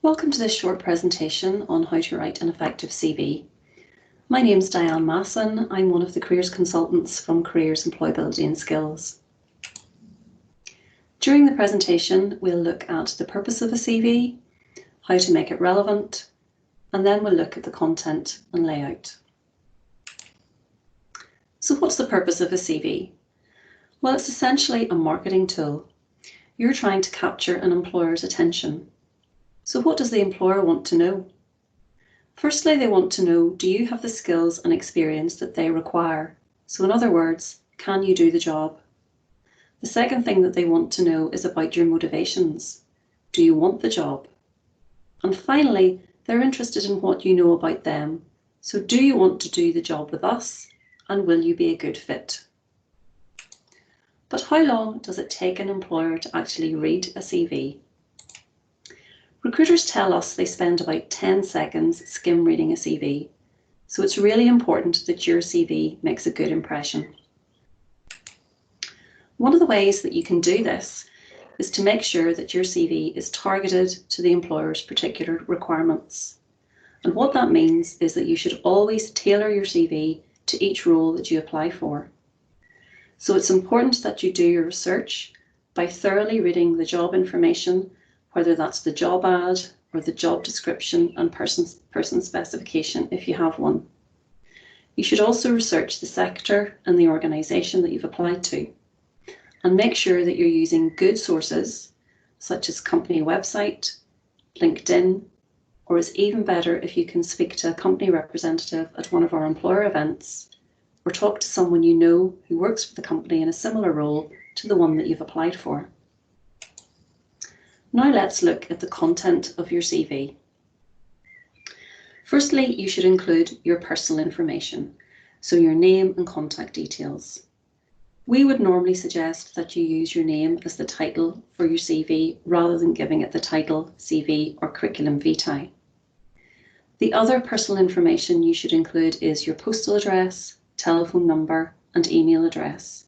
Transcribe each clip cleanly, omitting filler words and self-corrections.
Welcome to this short presentation on how to write an effective CV. My name is Diane Masson. I'm one of the careers consultants from Careers, Employability and Skills. During the presentation, we'll look at the purpose of a CV, how to make it relevant, and then we'll look at the content and layout. So what's the purpose of a CV? Well, it's essentially a marketing tool. You're trying to capture an employer's attention. So what does the employer want to know? Firstly, they want to know, do you have the skills and experience that they require? So in other words, can you do the job? The second thing that they want to know is about your motivations. Do you want the job? And finally, they're interested in what you know about them. So do you want to do the job with us? And will you be a good fit? But how long does it take an employer to actually read a CV? Recruiters tell us they spend about 10 seconds skim reading a CV, so it's really important that your CV makes a good impression. One of the ways that you can do this is to make sure that your CV is targeted to the employer's particular requirements. And what that means is that you should always tailor your CV to each role that you apply for. So it's important that you do your research by thoroughly reading the job information, whether that's the job ad or the job description and person specification if you have one. You should also research the sector and the organisation that you've applied to, and make sure that you're using good sources such as company website, LinkedIn, or it's even better if you can speak to a company representative at one of our employer events, or talk to someone you know who works for the company in a similar role to the one that you've applied for. Now let's look at the content of your CV. Firstly, you should include your personal information, so your name and contact details. We would normally suggest that you use your name as the title for your CV rather than giving it the title, CV or curriculum vitae. The other personal information you should include is your postal address, telephone number and email address.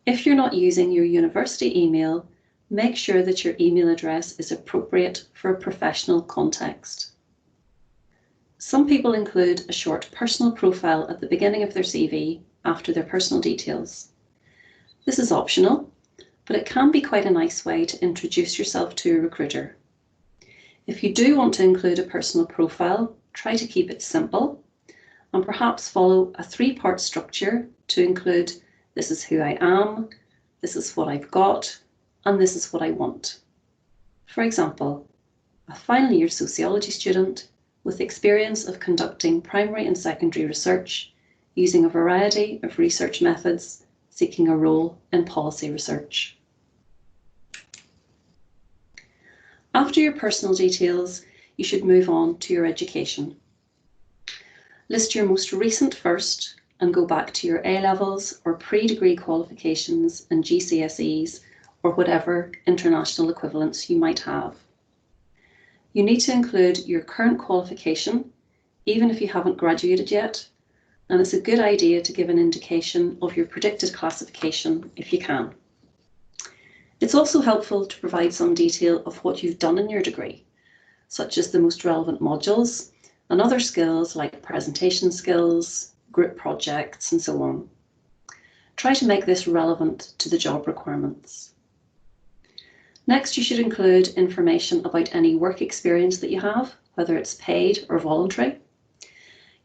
If you're not using your university email, make sure that your email address is appropriate for a professional context. Some people include a short personal profile at the beginning of their CV after their personal details. This is optional, but it can be quite a nice way to introduce yourself to a recruiter. If you do want to include a personal profile, try to keep it simple and perhaps follow a three-part structure to include this is who I am, this is what I've got, and this is what I want. For example, a final year sociology student with experience of conducting primary and secondary research using a variety of research methods, seeking a role in policy research. After your personal details, you should move on to your education. List your most recent first and go back to your A-levels or pre-degree qualifications and GCSEs or whatever international equivalents you might have. You need to include your current qualification, even if you haven't graduated yet, and it's a good idea to give an indication of your predicted classification if you can. It's also helpful to provide some detail of what you've done in your degree, such as the most relevant modules and other skills like presentation skills, group projects, and so on. Try to make this relevant to the job requirements. Next, you should include information about any work experience that you have, whether it's paid or voluntary.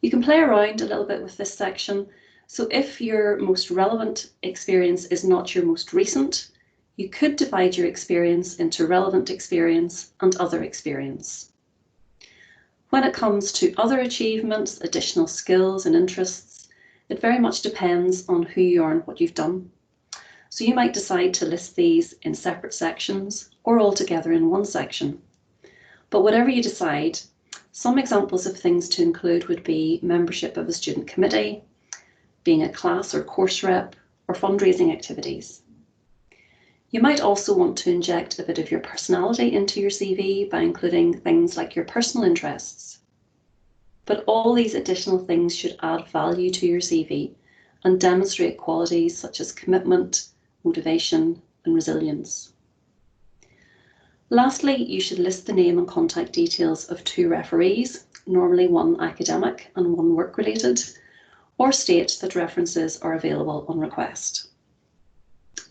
You can play around a little bit with this section. So if your most relevant experience is not your most recent, you could divide your experience into relevant experience and other experience. When it comes to other achievements, additional skills and interests, it very much depends on who you are and what you've done. So you might decide to list these in separate sections or all together in one section. But whatever you decide, some examples of things to include would be membership of a student committee, being a class or course rep, or fundraising activities. You might also want to inject a bit of your personality into your CV by including things like your personal interests. But all these additional things should add value to your CV and demonstrate qualities such as commitment, motivation, and resilience. Lastly, you should list the name and contact details of 2 referees, normally one academic and one work-related, or state that references are available on request.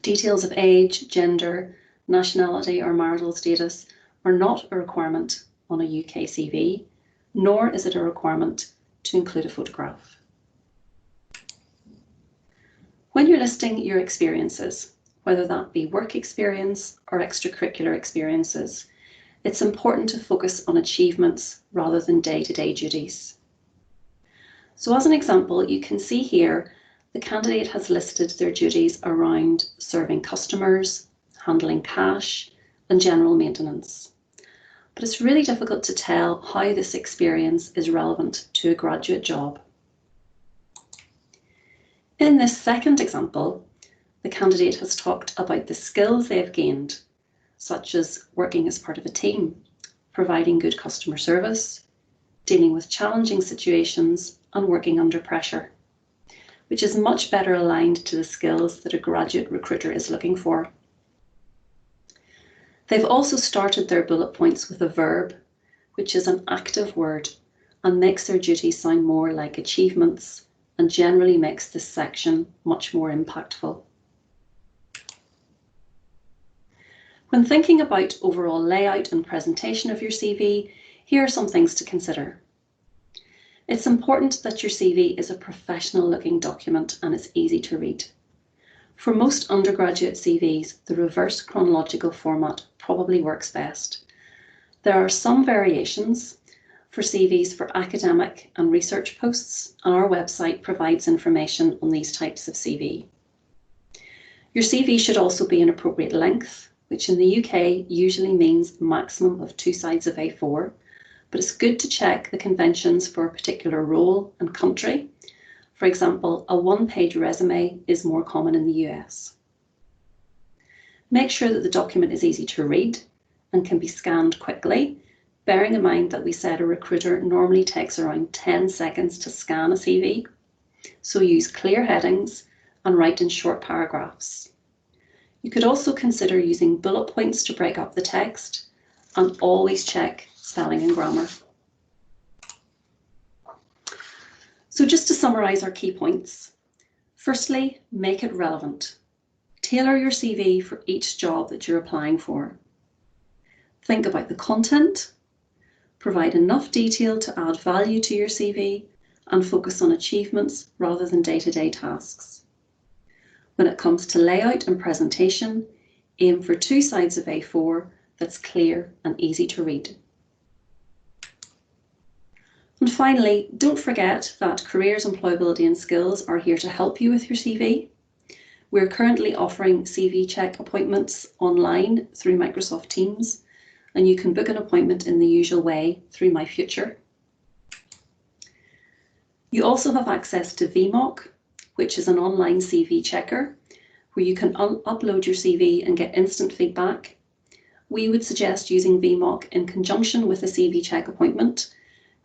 Details of age, gender, nationality or marital status are not a requirement on a UK CV, nor is it a requirement to include a photograph. When you're listing your experiences, whether that be work experience or extracurricular experiences, it's important to focus on achievements rather than day-to-day duties. So as an example, you can see here the candidate has listed their duties around serving customers, handling cash, and general maintenance. But it's really difficult to tell how this experience is relevant to a graduate job. In this second example, the candidate has talked about the skills they have gained, such as working as part of a team, providing good customer service, dealing with challenging situations, and working under pressure, which is much better aligned to the skills that a graduate recruiter is looking for. They've also started their bullet points with a verb, which is an active word and makes their duties sound more like achievements and generally makes this section much more impactful. When thinking about overall layout and presentation of your CV, here are some things to consider. It's important that your CV is a professional looking document and it's easy to read. For most undergraduate CVs, the reverse chronological format probably works best. There are some variations for CVs for academic and research posts, and our website provides information on these types of CV. Your CV should also be an appropriate length, which in the UK usually means maximum of 2 sides of A4, but it's good to check the conventions for a particular role and country. For example, a 1-page resume is more common in the US. Make sure that the document is easy to read and can be scanned quickly, bearing in mind that we said a recruiter normally takes around 10 seconds to scan a CV. So use clear headings and write in short paragraphs. You could also consider using bullet points to break up the text, and always check spelling and grammar. So just to summarise our key points. Firstly, make it relevant. Tailor your CV for each job that you're applying for. Think about the content, provide enough detail to add value to your CV, and focus on achievements rather than day-to-day tasks. When it comes to layout and presentation, aim for 2 sides of A4 that's clear and easy to read. And finally, don't forget that Careers, Employability and Skills are here to help you with your CV. We're currently offering CV check appointments online through Microsoft Teams, and you can book an appointment in the usual way through My Future. You also have access to VMock, which is an online CV checker, where you can upload your CV and get instant feedback. We would suggest using VMock in conjunction with a CV check appointment,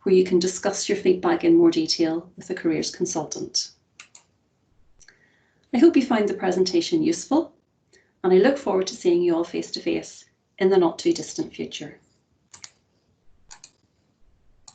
where you can discuss your feedback in more detail with a careers consultant. I hope you found the presentation useful, and I look forward to seeing you all face to face in the not too distant future.